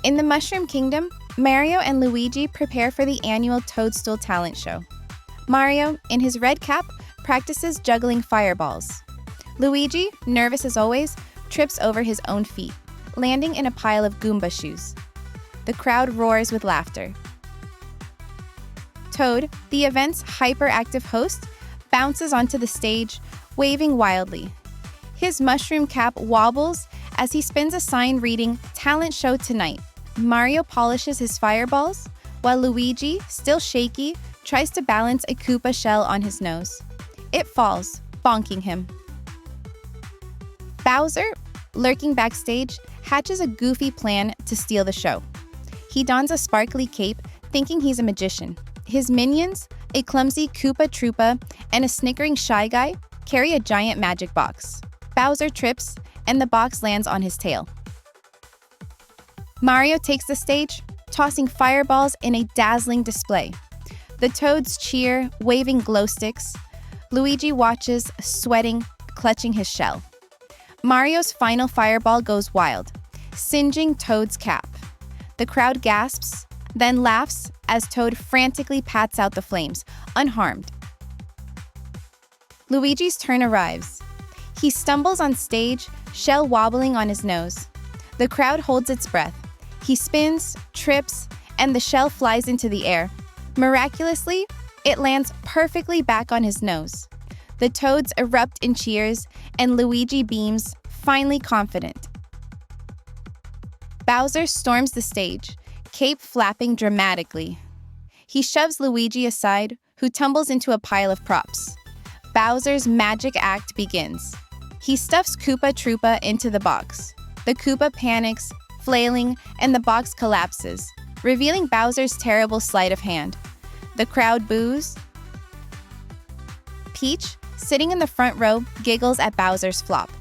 In the Mushroom Kingdom, Mario and Luigi prepare for the annual Toadstool talent show. Mario, in his red cap, practices juggling fireballs. Luigi, nervous as always, trips over his own feet, landing in a pile of Goomba shoes. The crowd roars with laughter. Toad, the event's hyperactive host, bounces onto the stage, waving wildly. His mushroom cap wobbles as he spins a sign reading, "Talent Show Tonight." Mario polishes his fireballs, while Luigi, still shaky, tries to balance a Koopa shell on his nose. It falls, bonking him. Bowser, lurking backstage, hatches a goofy plan to steal the show. He dons a sparkly cape, thinking he's a magician. His minions, a clumsy Koopa Troopa and a snickering Shy Guy, carry a giant magic box. Bowser trips, and the box lands on his tail. Mario takes the stage, tossing fireballs in a dazzling display. The Toads cheer, waving glow sticks. Luigi watches, sweating, clutching his shell. Mario's final fireball goes wild, singeing Toad's cap. The crowd gasps, then laughs as Toad frantically pats out the flames, unharmed. Luigi's turn arrives. He stumbles on stage, shell wobbling on his nose. The crowd holds its breath. He spins, trips, and the shell flies into the air. Miraculously, it lands perfectly back on his nose. The Toads erupt in cheers, and Luigi beams, finally confident. Bowser storms the stage, cape flapping dramatically. He shoves Luigi aside, who tumbles into a pile of props. Bowser's magic act begins. He stuffs Koopa Troopa into the box. The Koopa panics, flailing, and the box collapses, revealing Bowser's terrible sleight of hand. The crowd boos. Peach, sitting in the front row, giggles at Bowser's flop.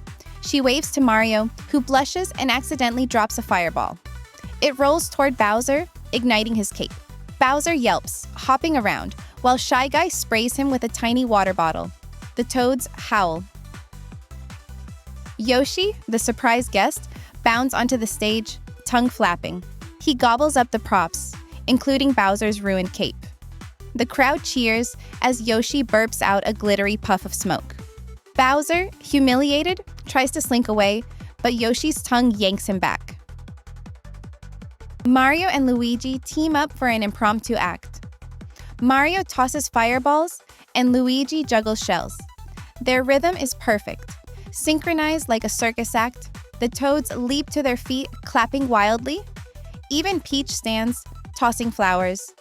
She waves to Mario, who blushes and accidentally drops a fireball. It rolls toward Bowser, igniting his cape. Bowser yelps, hopping around, while Shy Guy sprays him with a tiny water bottle. The Toads howl. Yoshi, the surprise guest, bounds onto the stage, tongue flapping. He gobbles up the props, including Bowser's ruined cape. The crowd cheers as Yoshi burps out a glittery puff of smoke. Bowser, humiliated, tries to slink away, but Yoshi's tongue yanks him back. Mario and Luigi team up for an impromptu act. Mario tosses fireballs, and Luigi juggles shells. Their rhythm is perfect. Synchronized like a circus act, the Toads leap to their feet, clapping wildly. Even Peach stands, tossing flowers.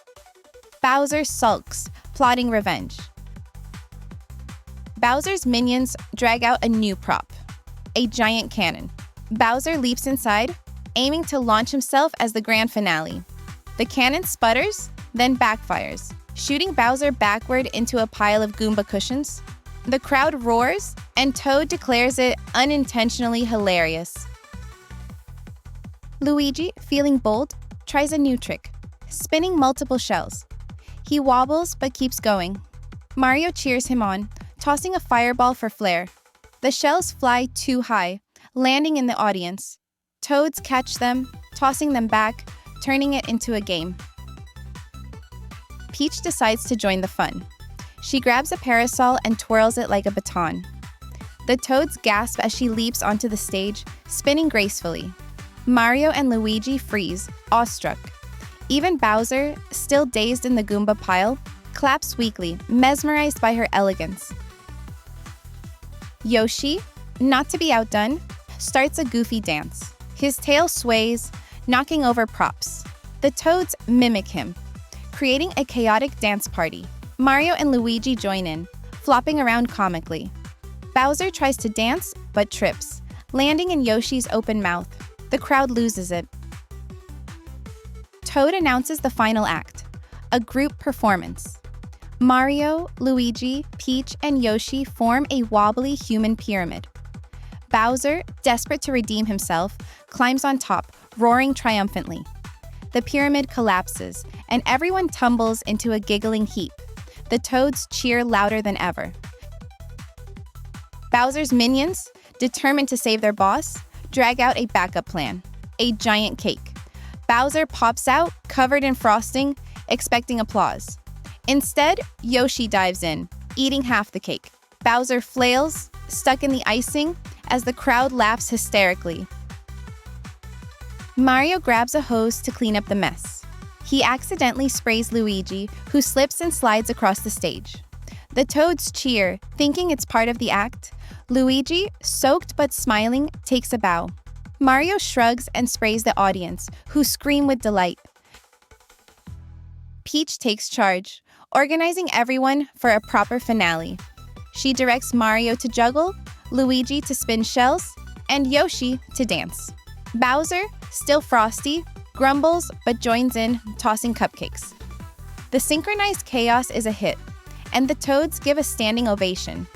Bowser sulks, plotting revenge. Bowser's minions drag out a new prop, a giant cannon. Bowser leaps inside, aiming to launch himself as the grand finale. The cannon sputters, then backfires, shooting Bowser backward into a pile of Goomba cushions. The crowd roars, and Toad declares it unintentionally hilarious. Luigi, feeling bold, tries a new trick, spinning multiple shells. He wobbles but keeps going. Mario cheers him on, tossing a fireball for flair. The shells fly too high, landing in the audience. Toads catch them, tossing them back, turning it into a game. Peach decides to join the fun. She grabs a parasol and twirls it like a baton. The Toads gasp as she leaps onto the stage, spinning gracefully. Mario and Luigi freeze, awestruck. Even Bowser, still dazed in the Goomba pile, claps weakly, mesmerized by her elegance. Yoshi, not to be outdone, starts a goofy dance. His tail sways, knocking over props. The Toads mimic him, creating a chaotic dance party. Mario and Luigi join in, flopping around comically. Bowser tries to dance, but trips, landing in Yoshi's open mouth. The crowd loses it. Toad announces the final act, a group performance. Mario, Luigi, Peach, and Yoshi form a wobbly human pyramid. Bowser, desperate to redeem himself, climbs on top, roaring triumphantly. The pyramid collapses, and everyone tumbles into a giggling heap. The Toads cheer louder than ever. Bowser's minions, determined to save their boss, drag out a backup plan, a giant cake. Bowser pops out, covered in frosting, expecting applause. Instead, Yoshi dives in, eating half the cake. Bowser flails, stuck in the icing, as the crowd laughs hysterically. Mario grabs a hose to clean up the mess. He accidentally sprays Luigi, who slips and slides across the stage. The Toads cheer, thinking it's part of the act. Luigi, soaked but smiling, takes a bow. Mario shrugs and sprays the audience, who scream with delight. Peach takes charge, organizing everyone for a proper finale. She directs Mario to juggle, Luigi to spin shells, and Yoshi to dance. Bowser, still frosty, grumbles but joins in, tossing cupcakes. The synchronized chaos is a hit, and the Toads give a standing ovation.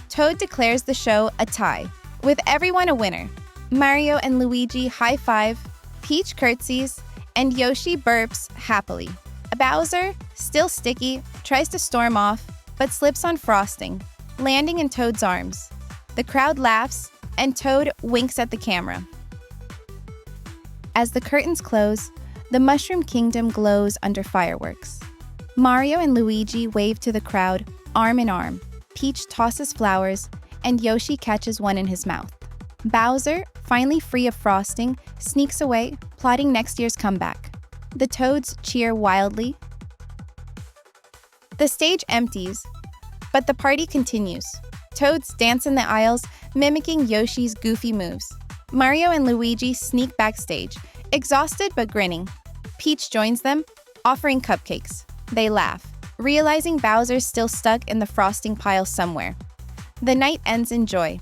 Toad declares the show a tie, with everyone a winner. Mario and Luigi high-five, Peach curtsies, and Yoshi burps happily. Bowser, still sticky, tries to storm off, but slips on frosting, landing in Toad's arms. The crowd laughs, and Toad winks at the camera. As the curtains close, the Mushroom Kingdom glows under fireworks. Mario and Luigi wave to the crowd, arm in arm. Peach tosses flowers, and Yoshi catches one in his mouth. Bowser, finally free of frosting, sneaks away, plotting next year's comeback. The Toads cheer wildly. The stage empties, but the party continues. Toads dance in the aisles, mimicking Yoshi's goofy moves. Mario and Luigi sneak backstage, exhausted but grinning. Peach joins them, offering cupcakes. They laugh, realizing Bowser's still stuck in the frosting pile somewhere. The night ends in joy.